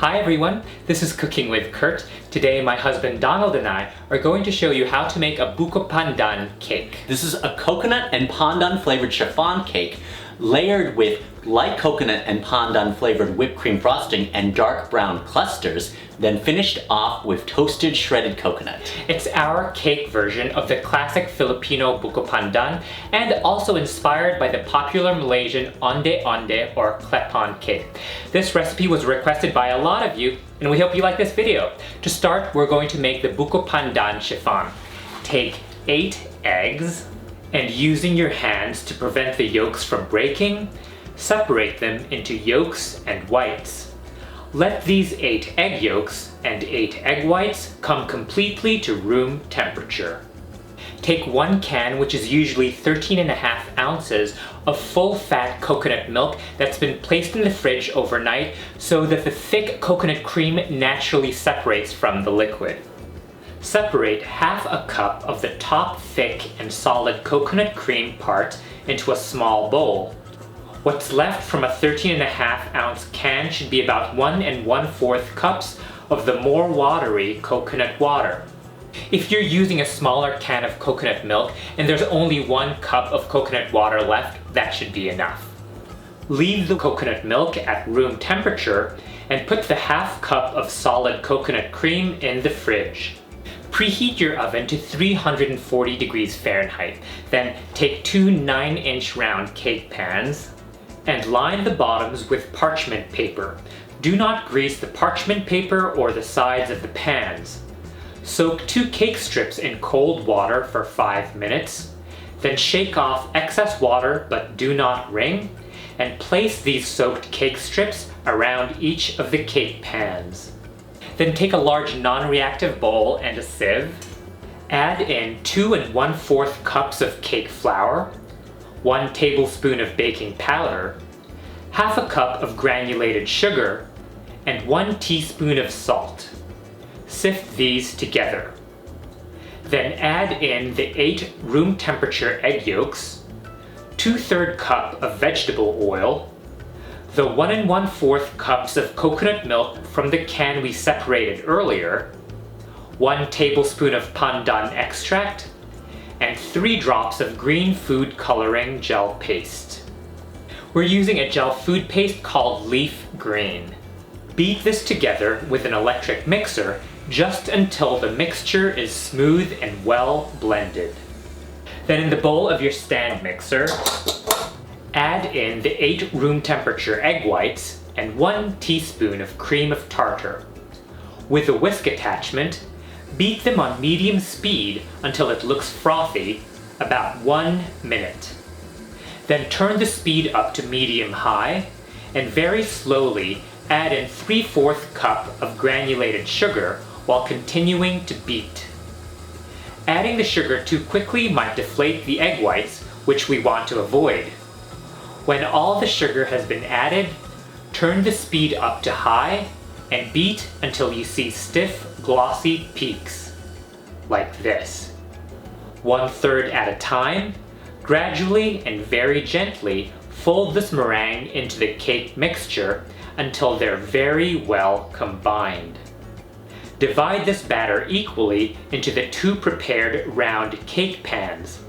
Hi everyone, this is Cooking with Kurt. Today my husband Donald and I are going to show you how to make a Buko Pandan cake. This is a coconut and pandan flavored chiffon cake layered with light coconut and pandan flavored whipped cream frosting and dark brown clusters, then finished off with toasted shredded coconut. It's our cake version of the classic Filipino Buko Pandan and also inspired by the popular Malaysian Onde-Onde or Klepon Cake. This recipe was requested by a lot of you and we hope you like this video. To start, we're going to make the Buko Pandan chiffon. Take 8 eggs and using your hands to prevent the yolks from breaking, separate them into yolks and whites. Let these 8 egg yolks and 8 egg whites come completely to room temperature. Take 1 can, which is usually 13.5 ounces, of full-fat coconut milk that's been placed in the fridge overnight so that the thick coconut cream naturally separates from the liquid. Separate half a cup of the top thick and solid coconut cream part into a small bowl. What's left from a 13.5 ounce can should be about 1 1/4 cups of the more watery coconut water. If you're using a smaller can of coconut milk and there's only 1 cup of coconut water left, that should be enough. Leave the coconut milk at room temperature and put the half cup of solid coconut cream in the fridge. Preheat your oven to 340 degrees Fahrenheit. Then take 2 9-inch round cake pans and line the bottoms with parchment paper. Do not grease the parchment paper or the sides of the pans. Soak 2 cake strips in cold water for 5 minutes. Then shake off excess water but do not wring, and place these soaked cake strips around each of the cake pans. Then take a large non-reactive bowl and a sieve. Add in 2 1/4 cups of cake flour, 1 tablespoon of baking powder, half a cup of granulated sugar, and 1 teaspoon of salt. Sift these together. Then add in the 8 room temperature egg yolks, 2/3 cup of vegetable oil, the 1 1/4 cups of coconut milk from the can we separated earlier, 1 tablespoon of pandan extract, and 3 drops of green food coloring gel paste. We're using a gel food paste called Leaf Green. Beat this together with an electric mixer just until the mixture is smooth and well blended. Then in the bowl of your stand mixer, add in the 8 room temperature egg whites and 1 teaspoon of cream of tartar. With a whisk attachment, beat them on medium speed until it looks frothy, about 1 minute. Then turn the speed up to medium-high and very slowly add in 3/4 cup of granulated sugar while continuing to beat. Adding the sugar too quickly might deflate the egg whites, which we want to avoid. When all the sugar has been added, turn the speed up to high and beat until you see stiff, glossy peaks, like this. 1/3 at a time, gradually and very gently fold this meringue into the cake mixture until they're very well combined. Divide this batter equally into the 2 prepared round cake pans.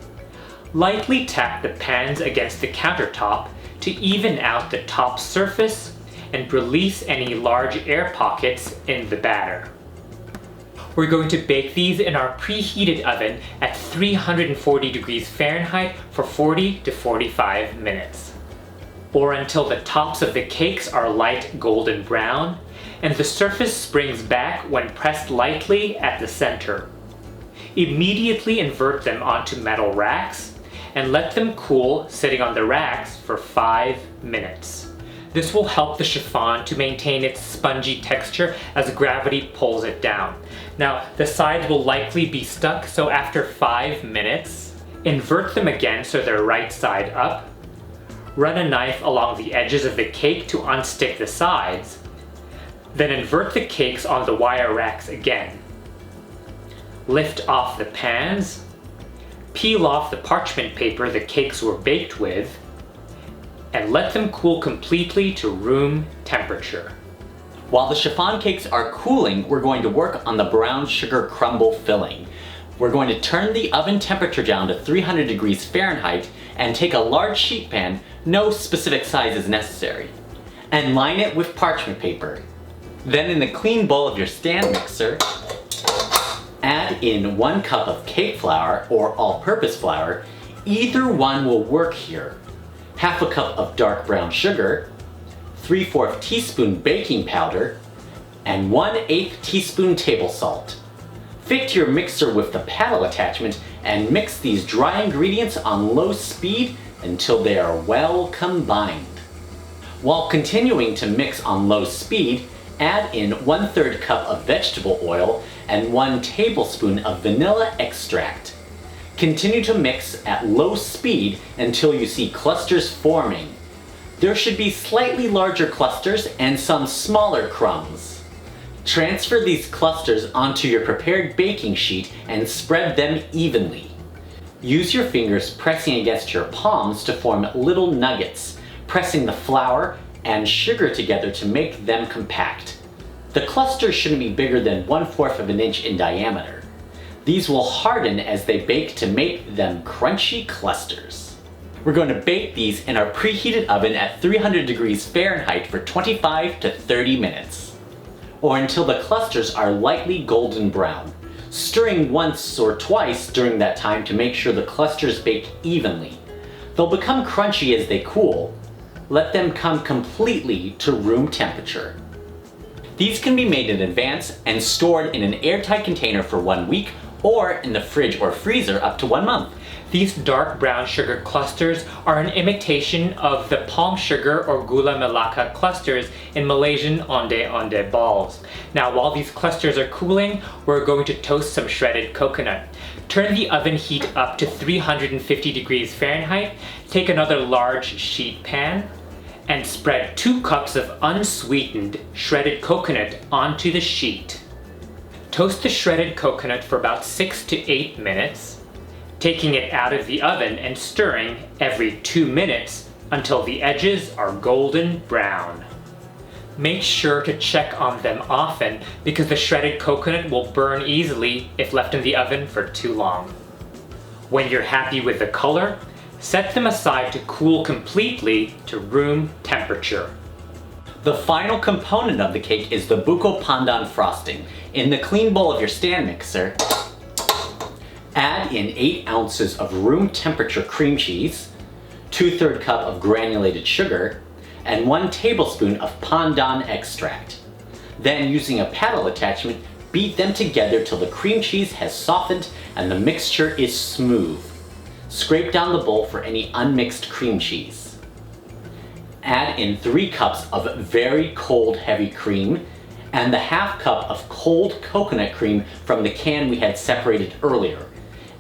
Lightly tap the pans against the countertop to even out the top surface and release any large air pockets in the batter. We're going to bake these in our preheated oven at 340 degrees Fahrenheit for 40 to 45 minutes, or until the tops of the cakes are light golden brown and the surface springs back when pressed lightly at the center. Immediately invert them onto metal racks and let them cool sitting on the racks for 5 minutes. This will help the chiffon to maintain its spongy texture as gravity pulls it down. Now, the sides will likely be stuck, so after 5 minutes, invert them again so they're right side up. Run a knife along the edges of the cake to unstick the sides. Then invert the cakes on the wire racks again. Lift off the pans. Peel off the parchment paper the cakes were baked with, and let them cool completely to room temperature. While the chiffon cakes are cooling, we're going to work on the brown sugar crumble filling. We're going to turn the oven temperature down to 300 degrees Fahrenheit and take a large sheet pan, no specific size is necessary, and line it with parchment paper. Then in the clean bowl of your stand mixer, add in 1 cup of cake flour or all-purpose flour. Either one will work here. Half a cup of dark brown sugar, 3/4 teaspoon baking powder, and 1/8 teaspoon table salt. Fit your mixer with the paddle attachment and mix these dry ingredients on low speed until they are well combined. While continuing to mix on low speed, add in 1/3 cup of vegetable oil and 1 tablespoon of vanilla extract. Continue to mix at low speed until you see clusters forming. There should be slightly larger clusters and some smaller crumbs. Transfer these clusters onto your prepared baking sheet and spread them evenly. Use your fingers pressing against your palms to form little nuggets, pressing the flour and sugar together to make them compact. The clusters shouldn't be bigger than 1/4 of an inch in diameter. These will harden as they bake to make them crunchy clusters. We're going to bake these in our preheated oven at 300 degrees Fahrenheit for 25 to 30 minutes, or until the clusters are lightly golden brown, stirring once or twice during that time to make sure the clusters bake evenly. They'll become crunchy as they cool. Let them come completely to room temperature. These can be made in advance and stored in an airtight container for 1 week or in the fridge or freezer up to 1 month. These dark brown sugar clusters are an imitation of the palm sugar or Gula Melaka clusters in Malaysian Onde-Ondeh balls. Now while these clusters are cooling, we're going to toast some shredded coconut. Turn the oven heat up to 350 degrees Fahrenheit, take another large sheet pan, and spread 2 cups of unsweetened shredded coconut onto the sheet. Toast the shredded coconut for about 6 to 8 minutes, taking it out of the oven and stirring every 2 minutes until the edges are golden brown. Make sure to check on them often because the shredded coconut will burn easily if left in the oven for too long. When you're happy with the color, set them aside to cool completely to room temperature. The final component of the cake is the Buko Pandan frosting. In the clean bowl of your stand mixer, add in 8 ounces of room temperature cream cheese, 2/3 cup of granulated sugar, and 1 tablespoon of pandan extract. Then using a paddle attachment, beat them together till the cream cheese has softened and the mixture is smooth. Scrape down the bowl for any unmixed cream cheese. Add in 3 cups of very cold heavy cream and the 1/2 cup of cold coconut cream from the can we had separated earlier,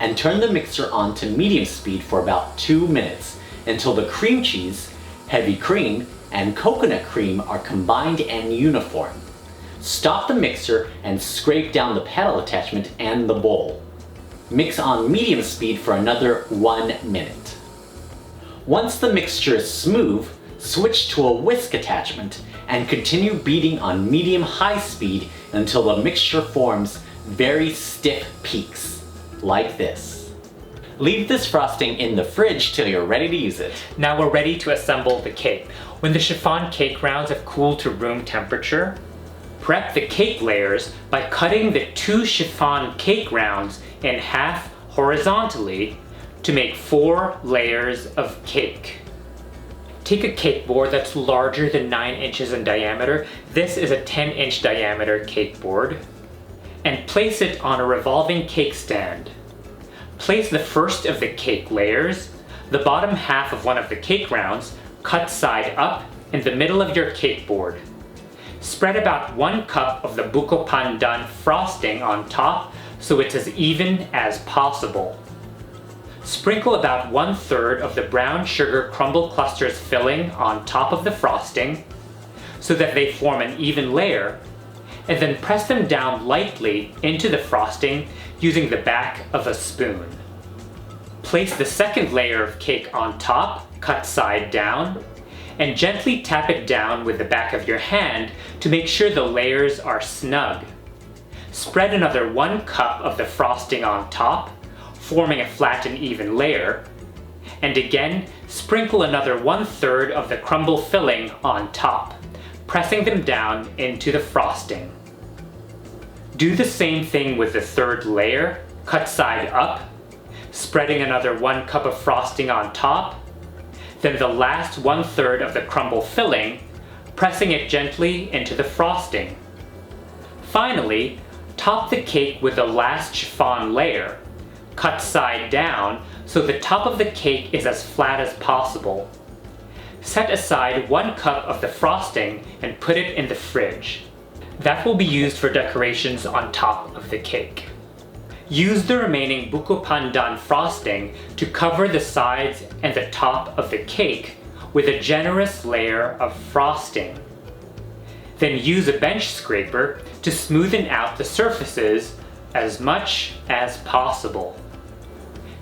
and turn the mixer on to medium speed for about 2 minutes until the cream cheese, heavy cream, and coconut cream are combined and uniform. Stop the mixer and scrape down the paddle attachment and the bowl. Mix on medium speed for another 1 minute. Once the mixture is smooth, switch to a whisk attachment and continue beating on medium-high speed until the mixture forms very stiff peaks, like this. Leave this frosting in the fridge till you're ready to use it. Now we're ready to assemble the cake. When the chiffon cake rounds have cooled to room temperature, prep the cake layers by cutting the 2 chiffon cake rounds in half horizontally to make 4 layers of cake. Take a cake board that's larger than 9 inches in diameter, this is a 10-inch diameter cake board, and place it on a revolving cake stand. Place the first of the cake layers, the bottom half of one of the cake rounds, cut side up in the middle of your cake board. Spread about 1 cup of the Buko Pandan frosting on top so it's as even as possible. Sprinkle about 1/3 of the brown sugar crumble clusters filling on top of the frosting so that they form an even layer, and then press them down lightly into the frosting using the back of a spoon. Place the second layer of cake on top, cut side down, and gently tap it down with the back of your hand to make sure the layers are snug. Spread another 1 cup of the frosting on top, forming a flat and even layer, and again sprinkle another 1/3 of the crumble filling on top, pressing them down into the frosting. Do the same thing with the 3rd layer, cut side up, spreading another 1 cup of frosting on top, then the last 1/3 of the crumble filling, pressing it gently into the frosting. Finally, top the cake with the last chiffon layer, cut side down so the top of the cake is as flat as possible. Set aside 1 cup of the frosting and put it in the fridge. That will be used for decorations on top of the cake. Use the remaining Buko Pandan frosting to cover the sides and the top of the cake with a generous layer of frosting. Then use a bench scraper to smoothen out the surfaces as much as possible.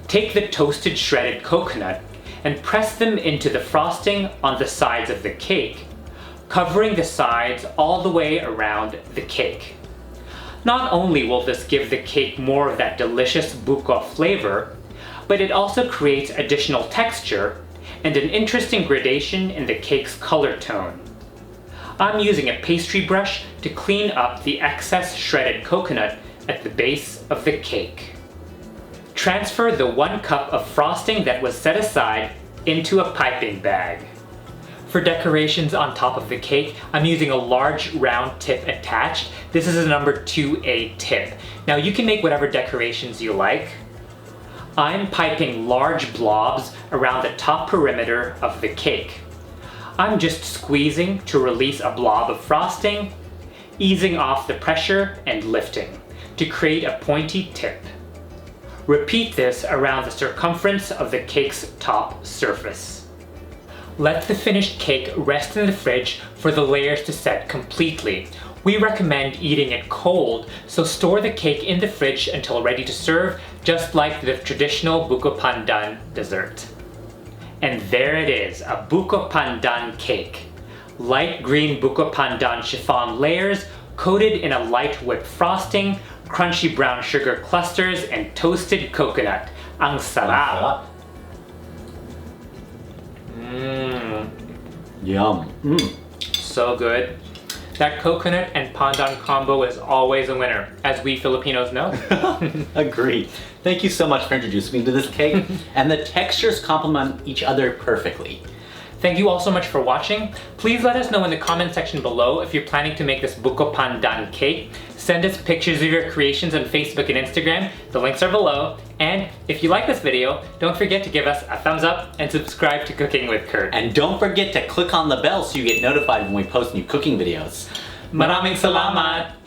Take the toasted shredded coconut and press them into the frosting on the sides of the cake, covering the sides all the way around the cake. Not only will this give the cake more of that delicious buko flavor, but it also creates additional texture and an interesting gradation in the cake's color tone. I'm using a pastry brush to clean up the excess shredded coconut at the base of the cake. Transfer the 1 cup of frosting that was set aside into a piping bag. For decorations on top of the cake, I'm using a large round tip attached. This is a number 2A tip. Now you can make whatever decorations you like. I'm piping large blobs around the top perimeter of the cake. I'm just squeezing to release a blob of frosting, easing off the pressure and lifting to create a pointy tip. Repeat this around the circumference of the cake's top surface. Let the finished cake rest in the fridge for the layers to set completely. We recommend eating it cold, so store the cake in the fridge until ready to serve, just like the traditional Buko Pandan dessert. And there it is, a Buko Pandan cake. Light green Buko Pandan chiffon layers coated in a light whipped frosting, crunchy brown sugar clusters, and toasted coconut. Ang sarap! Yum. So good. That coconut and pandan combo is always a winner, as we Filipinos know. Agreed. Thank you so much for introducing me to this cake, and the textures complement each other perfectly. Thank you all so much for watching. Please let us know in the comment section below if you're planning to make this Buko Pandan cake. Send us pictures of your creations on Facebook and Instagram. The links are below. And if you like this video, don't forget to give us a thumbs up and subscribe to Cooking with Kurt. And don't forget to click on the bell so you get notified when we post new cooking videos. Maraming salamat!